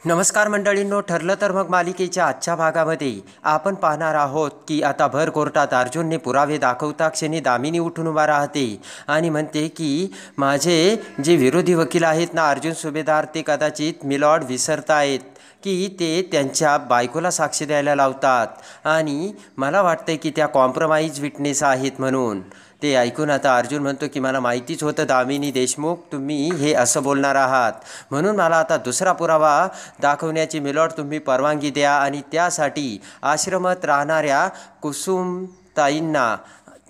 नमस्कार मंडळींनो, ठरलं तर मग मालिकेच्या आजच्या भागामध्ये आपण पाहणार आहोत की आता भर कोर्टात अर्जुनने पुरावे दाखवता क्षणी दामिनी उठून उभा राहते आणि म्हणते की माझे जे विरोधी वकील आहेत ना अर्जुन सुभेदार, ते कदाचित मिलॉर्ड विसरतायत की ते त्यांच्या बायकोला साक्ष द्यायला लावतात आणि मला वाटतं की त्या कॉम्प्रोमाइज विटनेस आहेत म्हणून. ते ऐकून आता अर्जुन म्हणतो की मला माहितीच होतं दामिनी देशमुख, तुम्ही हे असं बोलणार आहात, म्हणून मला आता दुसरा पुरावा दाखवण्याची मिलॉर्ड तुम्ही परवानगी द्या आणि त्यासाठी आश्रमात राहणाऱ्या कुसुमताईंना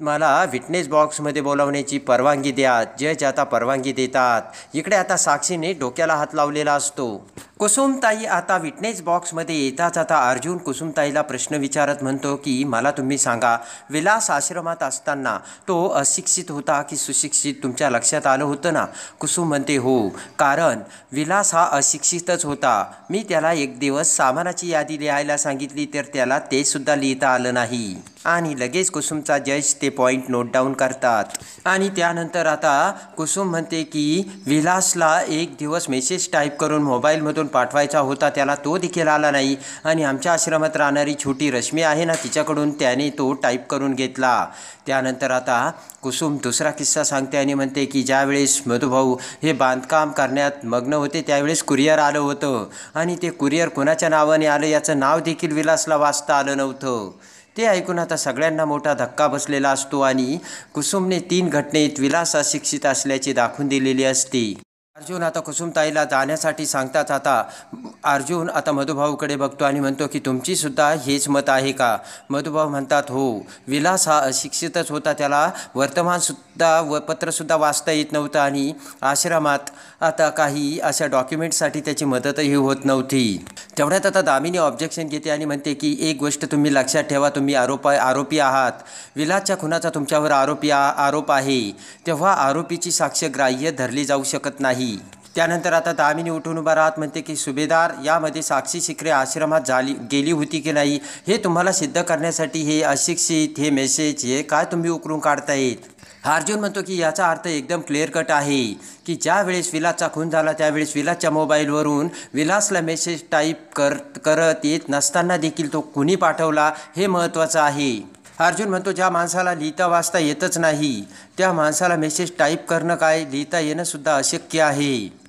मला विटनेस बॉक्समध्ये बोलावण्याची परवानगी द्या. जज आता परवानगी देतात. इकडे आता साक्षीने डोक्याला हात लावलेला असतो. कुसुमताई आता विटनेस बॉक्समध्ये येताच आता अर्जुन कुसुमताईला प्रश्न विचारत म्हणतो की मला तुम्ही सांगा, विलास आश्रमात असताना तो अशिक्षित होता की सुशिक्षित, तुमच्या लक्षात आलं होतं ना? कुसुम म्हणते हो, कारण विलास हा अशिक्षितच होता. मी त्याला एक दिवस सामानाची यादी लिहायला सांगितली तर त्याला ते सुद्धा लिहिता आलं नाही. आणि लगेच कुसुमचा जज ते पॉईंट नोट डाऊन करतात. आणि त्यानंतर आता कुसुम म्हणते की विलासला एक दिवस मेसेज टाईप करून मोबाईलमधून पाठवायचा होता, त्याला तो देखील आला नाही. आणि आमच्या आश्रमात राहणारी छोटी रश्मी आहे ना, तिच्याकडून त्याने तो टाईप करून घेतला. त्यानंतर आता कुसुम दुसरा किस्सा सांगते आणि म्हणते की ज्यावेळेस मधुभाऊ हे बांधकाम करण्यात मग्न होते त्यावेळेस कुरिअर आलं होतं आणि ते कुरिअर कोणाच्या नावाने आलं याचं नाव देखील विलासला वाचता आलं नव्हतं. ते ऐकून आता सगळ्यांना मोठा धक्का बसलेला असतो आणि कुसुमने 3 घटनेत विलास अशिक्षित असल्याचे दाखवून दिलेली असते. अर्जुन आता कुसुमताईला जाण्यासाठी सांगताच आता अर्जुन आता मधुभाऊकडे बघतो आणि म्हणतो की तुमची सुद्धा हेच मत आहे का? मधुभाऊ म्हणतात हो, विलास हा अशिक्षितच होता, त्याला वर्तमानसुद्धा पत्रसुद्धा वाचता येत नव्हतं आणि आश्रमात आता काही अशा डॉक्युमेंटसाठी त्याची मदतही होत नव्हती. तेवढ्यात आता दामिनी ऑब्जेक्शन घेते आणि म्हणते की एक गोष्ट तुम्ही लक्षात ठेवा, तुम्ही आरोपी आहात, विलासच्या खुनाचा तुमच्यावर आरोप आहे, तेव्हा आरोपीची साक्ष ग्राह्य धरली जाऊ शकत नाही. त्यानंतर आता दामिनी उठून उभा राहत म्हणते की सुभेदार, यामध्ये साक्षी शिकरे आश्रमात गेली होती की नाही हे तुम्हाला सिद्ध करण्यासाठी हे अशिक्षित हे मेसेज हे काय तुम्ही उकरून काढतायत? अर्जुन म्हणतो की याचा अर्थ एकदम क्लिअर कट आहे की ज्या वेळेस विलासचा खून झाला त्यावेळेस विलासच्या मोबाईलवरून विलासला मेसेज टाईप करत येत नसताना देखील तो कुणी पाठवला हे महत्त्वाचं आहे. अर्जुन म्हणतो ज्या माणसाला लिहिता वाचता येतच नाही त्या माणसाला मेसेज टाईप करणं काय लिहिता येणंसुद्धा अशक्य आहे.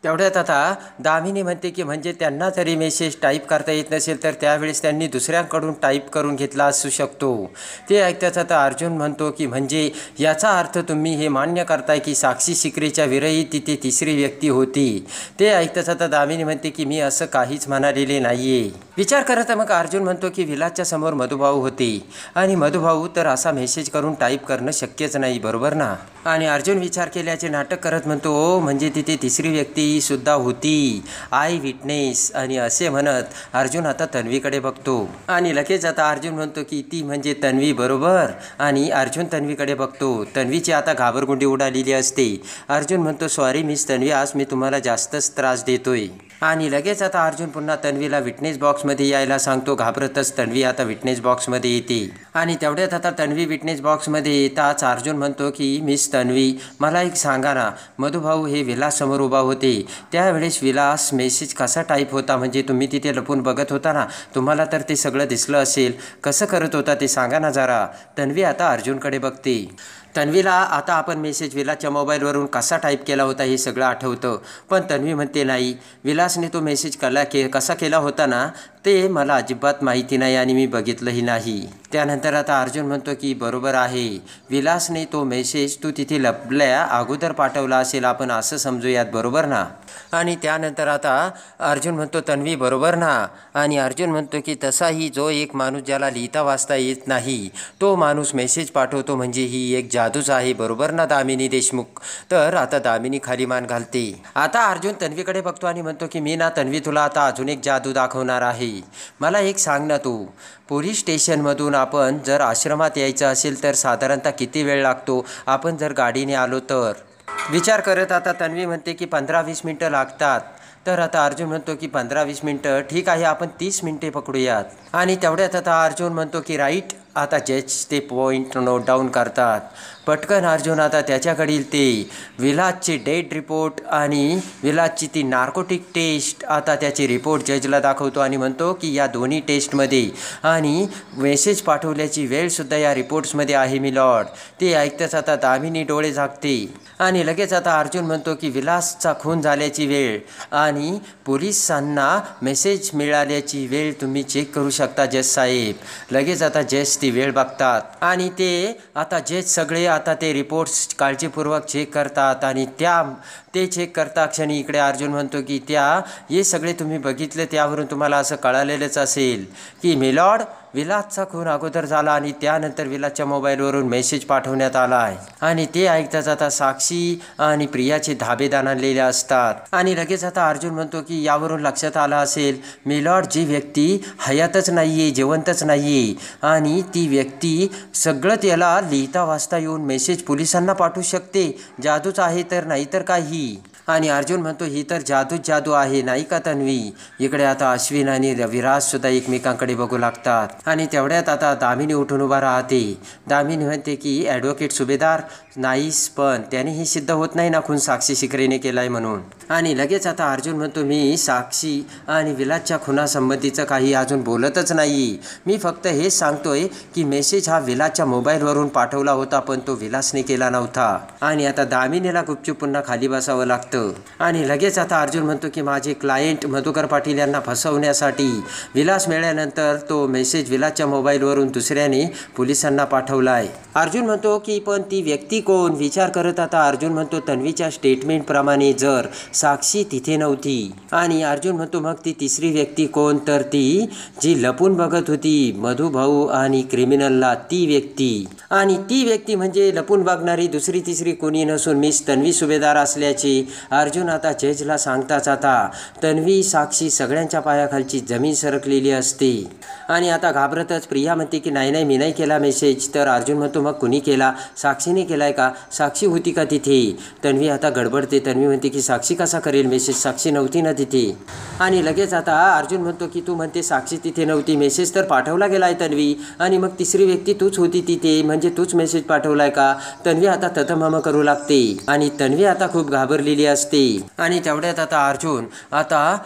तेवढ्यात आता दामिनी म्हणते की म्हणजे त्यांना जरी मेसेज टाईप करता येत नसेल तर त्यावेळेस त्यांनी दुसऱ्यांकडून टाईप करून घेतला असू शकतो. ते ऐकताच आता अर्जुन म्हणतो की म्हणजे याचा अर्थ तुम्ही हे मान्य करताय की साक्षी शिकरेच्या विरहित तिथे तिसरी व्यक्ती होती. ते ऐकताच आता दामिनी म्हणते की मी असं काहीच म्हणालेले नाही आहे. विचार करत मग अर्जुन म्हणतो की विलासच्या समोर मधुभाऊ होते आणि मधुभाऊ तर असा मेसेज करून टाईप करणं शक्यच नाही, बरोबर ना? आणि अर्जुन विचार केल्याचे नाटक करत म्हणतो ओ म्हणजे तिथे तिसरी व्यक्ती सुद्धा होती, आय विटनेस. आणि असे म्हणत अर्जुन आता तन्वीकडे बघतो आणि लगेच आता अर्जुन म्हणतो की ती म्हणजे तन्वी, बरोबर? आणि अर्जुन तन्वीकडे बघतो. तन्वीची आता घाबरगुंडी उडालेली असते. अर्जुन म्हणतो सॉरी मिस तन्वी, आज मी तुम्हाला जास्तच त्रास देतोय. आणि लगेच आता अर्जुन पुन्हा तन्वीला विटनेस बॉक्समध्ये यायला सांगतो. घाबरतच तन्वी आता विटनेस बॉक्समध्ये येते आणि तेवढ्यात आता तन्वी विटनेस बॉक्समध्ये येताच अर्जुन म्हणतो की मिस तन्वी, मला एक सांगा ना, मधुभाऊ हे विलास समोर उभा होते त्यावेळेस विलास मेसेज कसा टाईप होता? म्हणजे तुम्ही तिथे लपून बघत होता ना, तुम्हाला तर ते सगळं दिसलं असेल, कसं करत होता ते सांगा ना जरा. तन्वी आता अर्जुनकडे बघते. तन्वीला आता आपण मेसेज विलासच्या मोबाईलवरून कसा टाईप केला होता हे सगळं आठवतं, पण तन्वी म्हणते नाही, विलासने तो मेसेज कसा केला होता ना ते मला अजिबात माहिती नाही आणि मी बघितलंही नाही. त्यानंतर आता अर्जुन म्हणतो की बरोबर आहे, विलासने तो मेसेज तू तिथे लपल्या अगोदर पाठवला असेल, आपण असं समजूयात, बरोबर ना? आणि त्यानंतर आता अर्जुन म्हणतो तन्वी बरोबर ना? आणि अर्जुन म्हणतो की तसाही जो एक माणूस ज्याला लिहिता वाचता येत नाही तो माणूस मेसेज पाठवतो म्हणजे ही एक जादूच आहे, बरोबर ना दामिनी देशमुख? तर आता दामिनी खाली मान घालते. आता अर्जुन तन्वीकडे बघतो आणि म्हणतो की मी ना तन्वी तुला आता अजून एक जादू दाखवणार आहे. मला एक सांग ना, तू पोलीस स्टेशनमधून आपण जर आश्रमात यायचं असेल तर साधारणतः किती वेळ लागतो? आपण जर गाडीने आलो तर? विचार करत आता तन्वी म्हणते की 15-20 मिनटं लागतात. तर आता अर्जुन म्हणतो की 15-20 मिनटं ठीक आहे, आपण 30 मिनटे पकडूयात. आणि तेवढ्यात आता अर्जुन म्हणतो की राईट. आता जज ते पॉईंट नोट डाऊन करतात. पटकन अर्जुन आता त्याच्याकडील ते विलासचे डेट रिपोर्ट आणि विलासची ती नार्कोटिक टेस्ट आता त्याचे रिपोर्ट जजला दाखवतो आणि म्हणतो की या दोन्ही टेस्टमध्ये आणि मेसेज पाठवल्याची वेळसुद्धा या रिपोर्ट्समध्ये आहे मी लॉर्ड. ते ऐकताच आता दामिनी डोळे झाकते आणि लगेच आता अर्जुन म्हणतो की विलासचा खून झाल्याची वेळ आणि पोलिसांना मेसेज मिळाल्याची वेळ तुम्ही चेक करू शकता जज साहेब. लगेच आता जज ती वेळ बघतात आणि ते आता जज सगळे आता ते रिपोर्ट्स काळजीपूर्वक चेक करतात आणि ते चेक करता क्षणी इकडे अर्जुन म्हणतो की हे सगळे तुम्ही बघितले त्यावरून तुम्हाला असं कळालेलंच असेल की मिलॉर्ड विलासचा खून अगोदर झाला आणि त्यानंतर विलासच्या मोबाईलवरून मेसेज पाठवण्यात आला आहे. आणि ते ऐकताच आता साक्षी आणि प्रियाचे धाबेदान आणलेले असतात आणि लगेच आता अर्जुन म्हणतो की यावरून लक्षात आलं असेल मिलॉर्ड जी व्यक्ती हयातच नाही आहे जिवंतच नाही आहे आणि ती व्यक्ती सगळं त्याला लिहिता वाचता येऊन मेसेज पोलिसांना पाठवू शकते. जादूच आहे तर नाही तर काही. आणि अर्जुन म्हणतो ही तर जादू आहे नाही का तन्वी. इकडे आता अश्विन आणि विराजसुद्धा एकमेकांकडे बघू लागतात आणि तेवढ्यात आता दामिनी उठून उभा राहते. दामिनी म्हणते की ॲडव्होकेट सुभेदार नाहीस पण त्याने हे सिद्ध होत नाही ना खून साक्षी शिकरेने केला आहे म्हणून. आणि लगेच आता अर्जुन म्हणतो मी साक्षी आणि विलासच्या खुनासंबंधीचं काही अजून बोलतच नाही. मी फक्त हेच सांगतोय की मेसेज हा विलासच्या मोबाईलवरून पाठवला होता पण तो विलासने केला नव्हता. आणि आता दामिनीला गुपचूप पुन्हा खाली बसावं लागतं. आणि लगेच आता अर्जुन म्हणतो की माझे क्लायंट मधुकर पाटील यांना फसवण्यासाठी विलास मिळाल्यानंतर तो मेसेज विलासच्या मोबाईलवरून दुसऱ्याने पोलिसांना पाठवलाय. अर्जुन म्हणतो की पण ती व्यक्ती कोण विचार करत आता अर्जुन म्हणतो तन्वीच्या स्टेटमेंटप्रमाणे जर साक्षी तिथे नव्हती आणि अर्जुन म्हणतो मग ती तिसरी व्यक्ती कोण तर ती जी लपून बघत होती मधुभाऊ आणि क्रिमिनलला ती व्यक्ती. आणि ती व्यक्ती म्हणजे लपून बघणारी दुसरी तिसरी कोणी नसून मिस तन्वी सुभेदार असल्याची अर्जुन आता जजला सांगताच आता तन्वी साक्षी सगळ्यांच्या पायाखालची जमीन सरकलेली असते. आणि आता घाबरतच प्रिया म्हणते की नाही मी नाही केला मेसेज. तर अर्जुन म्हणतो मग कुणी केला. साक्षीने केलाय का. साक्षी होती का तिथे. तन्वी आता गडबडते. तन्वी म्हणते की साक्षी कसा करेल मेसेज साक्षी नव्हती ना तिथे. आणि लगेच आता अर्जुन म्हणतो की तू म्हणते साक्षी तिथे नव्हती मेसेज तर पाठवला गेलाय तन्वी आणि मग तिसरी व्यक्ती तूच होती तिथे म्हणजे तूच मेसेज पाठवलाय का. तन्वी आता ततमम करू लागते आणि तन्वी आता खूप घाबरलेली असते. आणि तेवढ्यात आता अर्जुन आता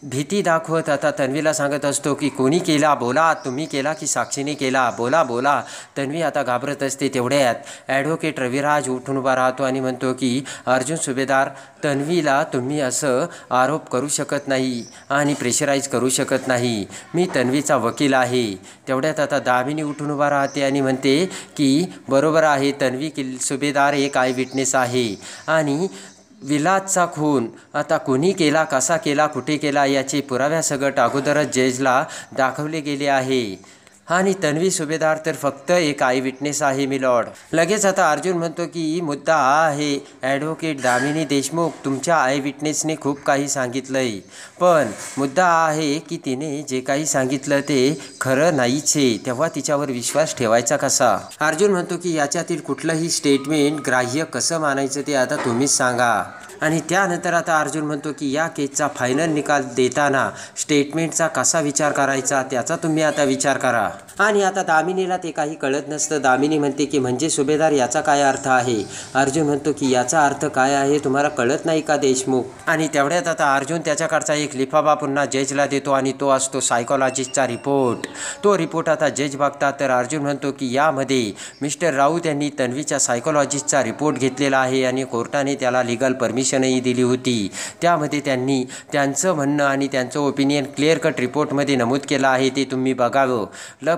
भीती दाखवत आता तन्वीला सांगत असतो की कोणी केला बोला तुम्ही केला की साक्षीने केला बोला. तन्वी आता घाबरत असते. तेवढ्यात ॲडव्होकेट रविराज उठून उभा राहतो आणि म्हणतो की अर्जुन सुभेदार तन्वीला तुम्ही असं आरोप करू शकत नाही आणि प्रेशराईज करू शकत नाही. मी तन्वीचा वकील आहे. तेवढ्यात आता दामिनी उठून उभा राहते आणि म्हणते की बरोबर आहे तन्वी सुभेदार एक आय विटनेस आहे आणि विलासचा खून आता कोणी केला कसा केला कुठे केला याचे पुराव्यासकट अगोदरच जजला दाखवले गेले आहे आणि तन्वी सुभेदार तर फक्त एक आय विटनेस आहे मी लॉर्ड. लगेच आता अर्जुन म्हणतो की मुद्दा हा आहे ॲडव्होकेट दामिनी देशमुख तुमच्या आय विटनेसने खूप काही सांगितलंय पण मुद्दा हा आहे की तिने जे काही सांगितलं ते खरं नाहीच आहे तेव्हा तिच्यावर विश्वास ठेवायचा कसा. अर्जुन म्हणतो की याच्यातील कुठलंही स्टेटमेंट ग्राह्य कसं मानायचं ते आता तुम्हीच सांगा. आणि त्यानंतर आता अर्जुन म्हणतो की या केसचा फायनल निकाल देताना स्टेटमेंटचा कसा विचार करायचा त्याचा तुम्ही आता विचार करा. आणि आता दामिनीला ते काही कळत नसतं. दामिनी म्हणते की म्हणजे सुभेदार याचा काय अर्थ आहे. अर्जुन म्हणतो की याचा अर्थ काय आहे तुम्हाला कळत नाही का देशमुख. आणि तेवढ्यात आता अर्जुन त्याच्याकडचा एक लिफाफा पुन्हा जजला देतो आणि तो असतो सायकोलॉजिस्टचा रिपोर्ट. तो रिपोर्ट आता जज बघतात तर अर्जुन म्हणतो की यामध्ये मिस्टर राऊत यांनी तन्वीच्या सायकोलॉजिस्टचा रिपोर्ट घेतलेला आहे आणि कोर्टाने त्याला लिगल परमिशनही दिली होती. त्यामध्ये त्यांनी त्यांचं म्हणणं आणि त्यांचं ओपिनियन क्लिअर कट रिपोर्टमध्ये नमूद केलं आहे ते तुम्ही बघावं.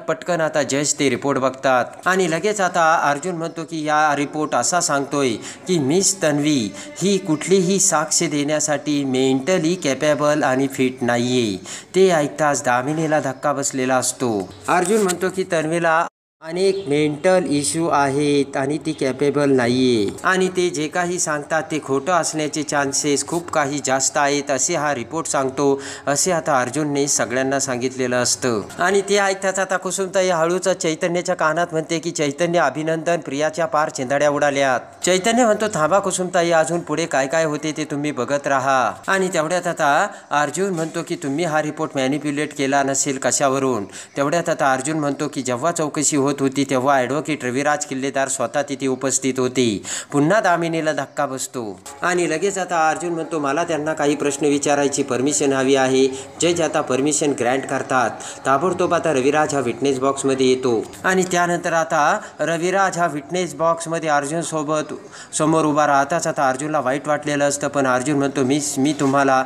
पटकन आता जज ते रिपोर्ट बघतात आणि लगेच आता अर्जुन म्हणतो की या रिपोर्ट असा सांगतोय की मिस तन्वी ही कुठलीही साक्ष देण्यासाठी मेंटली कॅपेबल आणि फिट नाहीये. ते ऐकताच दामिनीला धक्का बसलेला असतो. अर्जुन म्हणतो की तन्वीला अनेक मेंटल इश्यू आहेत आणि ती कॅपेबल नाही आहे आणि ते जे काही सांगतात ते खोटं असण्याचे चान्सेस खूप काही जास्त आहेत असे हा रिपोर्ट सांगतो असे आता अर्जुनने सगळ्यांना सांगितलेलं असतं. आणि ते ऐकताच आता कुसुमताई हळूच चैतन्याच्या कानात म्हणते की चैतन्य अभिनंदन प्रियाच्या पार चिंधड्या उडाल्यात. चैतन्य म्हणतो थांबा कुसुमताई अजून पुढे काय काय होते ते तुम्ही बघत राहा. आणि तेवढ्यात आता अर्जुन म्हणतो की तुम्ही हा रिपोर्ट मॅनिप्युलेट केला नसेल कशावरून. तेवढ्यात आता अर्जुन म्हणतो की जेव्हा चौकशी होत होती तेव्हा ॲडव्होकेट रविराज किल्लेदार स्वतः तिथे उपस्थित होते. पुन्हा दामिनीला धक्का बसतो आणि लगेच आता अर्जुन म्हणतो मला त्यांना काही प्रश्न विचारायची परमिशन हवी आहे. जज आता परमिशन ग्रँट करतात. ताबडतोब आता रविराज हा विटनेस बॉक्समध्ये येतो आणि त्यानंतर आता रविराज हा विटनेस बॉक्समध्ये अर्जुनसोबत समोर उभा राहताच आता अर्जुनला वाईट वाटलेलं असतं. पण अर्जुन म्हणतो मी तुम्हाला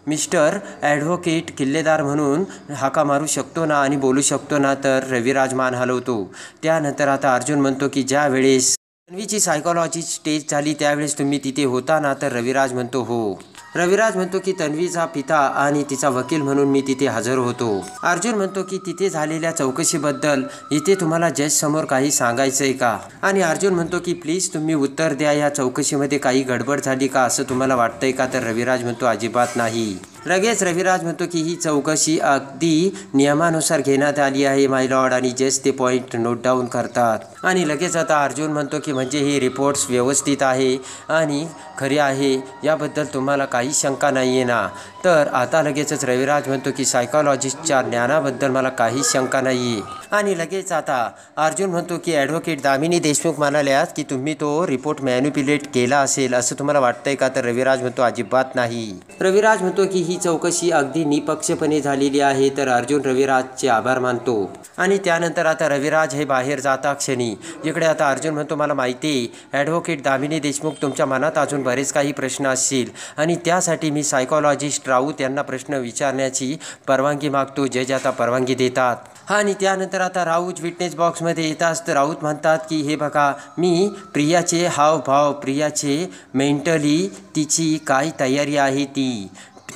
मिस्टर ॲडव्होकेट किल्लेदार म्हणून हाका मारू शकतो ना आणि बोलू शकतो ना. तर रविराज मान हलवतो. त्यानंतर आता अर्जुन म्हणतो की ज्या वेळेस तन्वीची सायकॉलॉजी टेस्ट झाली त्यावेळेस तुम्ही तिथे होता ना. तर रविराज म्हणतो हो. रविराज म्हणतो की तन्वीचा पिता आणि तिचा वकील म्हणून मी तिथे हजर होतो. अर्जुन म्हणतो की तिथे झालेल्या चौकशीबद्दल इथे तुम्हाला जजसमोर काही सांगायचं आहे का. आणि अर्जुन म्हणतो की प्लीज तुम्ही उत्तर द्या, या चौकशीमध्ये काही गडबड झाली का असं तुम्हाला वाटतंय का. तर रविराज म्हणतो अजिबात नाही. लगेच रविराज म्हणतो की ही चौकशी अगदी नियमानुसार घेण्यात आली आहे माय लॉर्ड. आणि जज ते पॉईंट नोट डाऊन करतात. आणि लगेच आता अर्जुन म्हणतो की म्हणजे हे रिपोर्ट्स व्यवस्थित आहे आणि खरे आहे याबद्दल तुम्हाला काही शंका नाही आहे ना. तर आता लगेचच रविराज म्हणतो की सायकॉलॉजिस्टच्या ज्ञानाबद्दल मला काही शंका नाही आहे. आणि लगेच आता अर्जुन म्हणतो की ॲडव्होकेट दामिनी देशमुख म्हणाल्यात की तुम्ही तो रिपोर्ट मॅन्युप्युलेट केला असेल असं तुम्हाला वाटतंय का. तर रविराज म्हणतो अजिबात नाही. रविराज म्हणतो की ही चौकशी अगदी निपक्षपणे झालेली आहे. तर अर्जुन रविराजचे आभार मानतो. आणि त्यानंतर आता रविराज हे बाहेर जाता क्षणी इकडे आता अर्जुन म्हणतो मला माहिती आहे ॲडव्होकेट दामिनी देशमुख तुमच्या मनात अजून बरेच काही प्रश्न असतील आणि त्यासाठी मी सायकॉलॉजिस्ट राऊत यांना प्रश्न विचारण्याची परवानगी मागतो. जज आता परवानगी देतात. आणि त्यानंतर आता राऊत विटनेस बॉक्समध्ये येताच तर राऊत म्हणतात की हे बघा मी प्रियाचे हावभाव, प्रियाचे मेंटली तिची काय तयारी आहे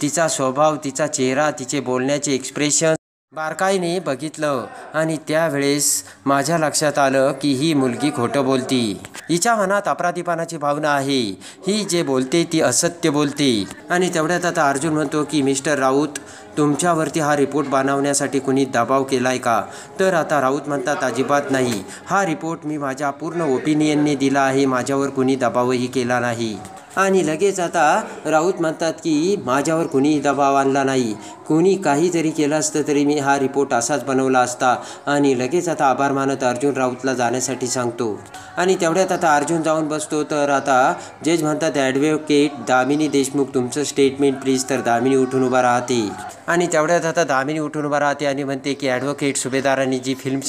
तिचा स्वभाव, तिचा चेहरा, तिचे बोलण्याचे एक्सप्रेशन बारकाईने बघितलं आणि त्यावेळेस माझ्या लक्षात आलं की ही मुलगी खोटं बोलती. हिच्या मनात अपराधीपणाची भावना आहे. ही जे बोलते ती असत्य बोलते. आणि तेवढ्यात आता अर्जुन म्हणतो की मिस्टर राऊत तुमच्यावरती हा रिपोर्ट बनवण्यासाठी कुणी दबाव केलाय का. तर आता राऊत म्हणतात अजिबात नाही. हा रिपोर्ट मी माझ्या पूर्ण ओपिनियनने दिला आहे. माझ्यावर कुणी दबावही केला नाही. आणि लगेच आता राऊत म्हणतात की माझ्यावर कुणीही दबाव आणला नाही. कुणी काही जरी केलं असतं तरी मी हा रिपोर्ट असाच बनवला असता. आणि लगेच आता आभार मानत अर्जुन राऊतला जाण्यासाठी सांगतो. आणि तेवढ्यात आता अर्जुन जाऊन बसतो. तर आता जज म्हणतात ॲडव्होकेट दामिनी देशमुख तुमचं स्टेटमेंट प्लीज. तर दामिनी उठून उभा राहते. आणि तेवढ्यात आता दामिनी उठून उभा राहते आणि म्हणते की ॲडव्होकेट सुभेदारांनी जी फिल्म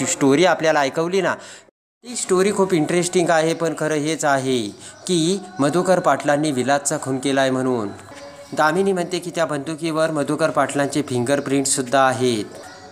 स्टोरी आपल्याला ऐकवली ना ती स्टोरी खूप इंटरेस्टिंग आहे. पण खरं हेच आहे की मधुकर पाटलांनी विलासचा खून केला आहे म्हणून. दामिनी म्हणते की त्या बंदुकीवर मधुकर पाटलांचे फिंगरप्रिंटसुद्धा आहेत.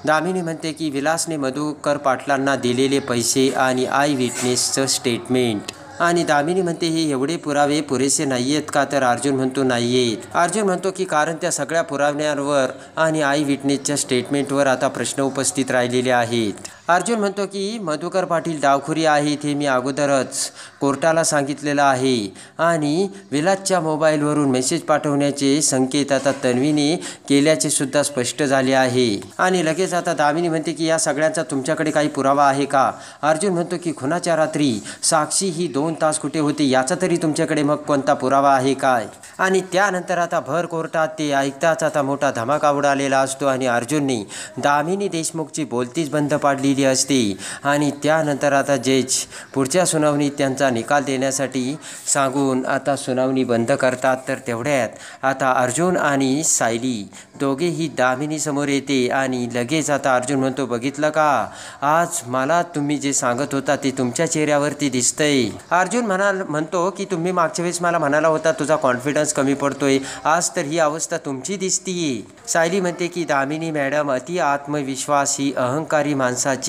दामिनी म्हणते की विलासने मधुकर पाटलांना दिलेले पैसे आणि आय विटनेसचं स्टेटमेंट. आणि दामिनी म्हणते हे एवढे पुरावे पुरेसे नाही आहेत का. तर अर्जुन म्हणतो नाही आहेत. अर्जुन म्हणतो की कारण त्या सगळ्या पुराव्यांवर आणि आय विटनेसच्या स्टेटमेंटवर आता प्रश्न उपस्थित राहिलेले आहेत. अर्जुन म्हणतो की मधुकर पाटील डावखुरी आहेत हे मी अगोदरच कोर्टाला सांगितलेलं आहे. आणि विलासच्या मोबाईलवरून मेसेज पाठवण्याचे संकेत आता तन्वीने केल्याचे सुद्धा स्पष्ट झाले आहे. आणि लगेच आता दामिनी म्हणते की या सगळ्यांचा तुमच्याकडे काही पुरावा आहे का. अर्जुन म्हणतो की खुनाच्या रात्री साक्षी ही 2 तास कुठे होती याचा तरी तुमच्याकडे मग कोणता पुरावा आहे काय. आणि त्यानंतर आता भर कोर्टात ते ऐकताच आता मोठा धमाका उडालेला असतो आणि अर्जुनने दामिनी देशमुखची बोलतीच बंद पाडलेली असते. आणि त्यानंतर आता जज पुढच्या सुनावणीत त्यांचा निकाल देण्यासाठी सांगून आता सुनावणी बंद करतात. तर तेवढ्यात आता अर्जुन आणि सायली दोघेही दामिनी समोर येते. आणि लगेच आता अर्जुन म्हणतो बघितलं का आज मला तुम्ही जे सांगत होता ते तुमच्या चेहऱ्यावरती दिसतंय. अर्जुन म्हणतो की तुम्ही मागच्या वेळेस मला म्हणाला होता तुझा कॉन्फिडन्स कमी पडतोय. आज तर ही अवस्था तुमची दिसतीये. सायली म्हणते की दामिनी मॅडम अति आत्मविश्वास ही अहंकारी माणसाची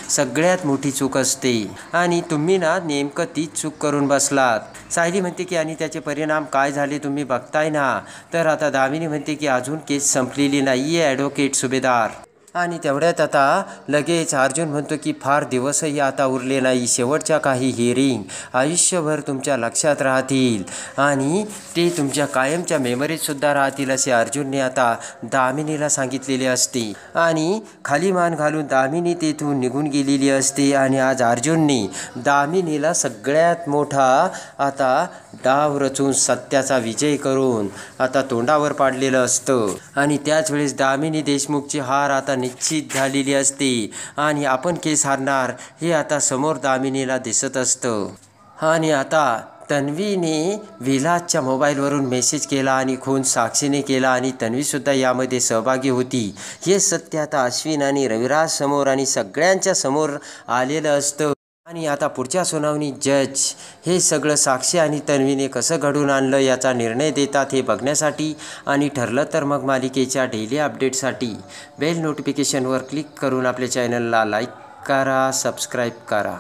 सगळ्यात मोठी चूक असते आणि तुम्ही ना नेमकं तीच चूक करून बसलात. सायली म्हणते की आणि त्याचे परिणाम काय झाले तुम्ही बघताय ना. तर आता दामिनी म्हणते की अजून केस संपलेली नाहीये ॲडव्होकेट सुभेदार. आणि तेवढ्यात आता लगेच अर्जुन म्हणतो की फार दिवसही आता उरले नाही. शेवटच्या काही हिअरिंग आयुष्यभर तुमच्या लक्षात राहतील आणि ते तुमच्या कायमच्या मेमरीतसुद्धा राहतील असे अर्जुनने आता दामिनीला सांगितलेले असते. आणि खाली मान घालून दामिनी तेथून निघून गेलेली असते. आणि आज अर्जुनने दामिनीला सगळ्यात मोठा आता डाव रचून सत्याचा विजय करून आता तोंडावर पाडलेलं असतं. आणि त्याच वेळेस दामिनी देशमुखची हार आता निश्चित झालेली असते आणि आपण केस हारणार हे आता समोर दामिनीला दिसत असतं. आणि आता तन्वीने विलासच्या मोबाईलवरून मेसेज केला आणि खून साक्षीने केला आणि तन्वीसुद्धा यामध्ये सहभागी होती. हे सत्य आता अश्विन आणि रविराज समोर आणि सगळ्यांच्या समोर आलेलं असतं. आणि आता पुढच्या सुनावणी जज हे सगळं साक्षी आणि तन्वीने कसं घडून आणलं याचा निर्णय देतात हे बघण्यासाठी आणि ठरलं तर मग मालिकेच्या डेली अपडेटसाठी बेल नोटिफिकेशनवर क्लिक करून आपल्या चॅनलला लाईक करा, सबस्क्राईब करा.